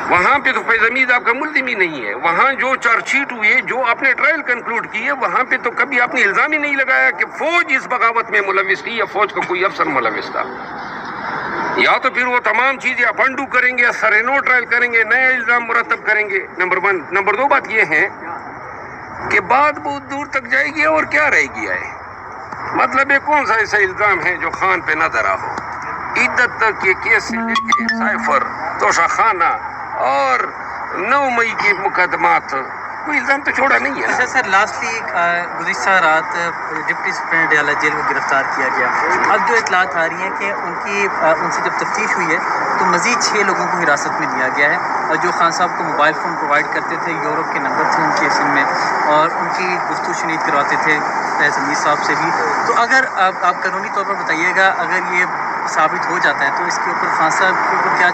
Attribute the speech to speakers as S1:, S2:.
S1: وہاں پہ تو فیض حمید آپ کا ملزم ہی نہیں ہے. وہاں جو چارج شیٹ ہوئی ہے, جو آپ نے ٹرائل کنکلوڈ کی ہے, وہاں پہ تو کبھی آپ نے الزام ہی نہیں لگایا کہ فوج اس بغاوت میں ملوث تھی یا فوج کا کوئی افسر ملوث تھا. یا تو پھر وہ تمام چیزیں آپ انڈو کریں گے, سر نو ٹرائل کریں گے, نیا الزام مرتب کریں گے. نمبر 1. نمبر 2 بات یہ ہے کہ بات بہت دور تک جائے گی اور کیا رہے گی آئے. مطلب یہ کون سا ایسا الزام ہے جو خان پہ نہ دھرا ہو. عدت تک یہ کیس سے لے کے سائفر, توشہ خانہ اور 9 مئی کے مقدمات, کوئی الزام تو چھوڑا نہیں ہے.
S2: اچھا سر, لاسٹلی گزشتہ رات ڈپٹی سپرنٹینڈنٹ ڈیالہ جیل کو گرفتار کیا گیا. اب جو اطلاعات آ رہی ہیں کہ ان سے جب تفتیش ہوئی ہے تو مزید 6 لوگوں کو حراست میں لیا گیا ہے, اور جو خان صاحب کو موبائل فون پرووائڈ کرتے تھے, یورپ کے نمبر تھے ان کے سم میں, اور ان کی گفتگو شنید کرواتے تھے فیض حمید صاحب سے بھی. تو اگر آپ قانونی طور پر بتائیے گا, اگر یہ ثابت ہو جاتا ہے تو اس کے اوپر خان صاحب کے اوپر کیا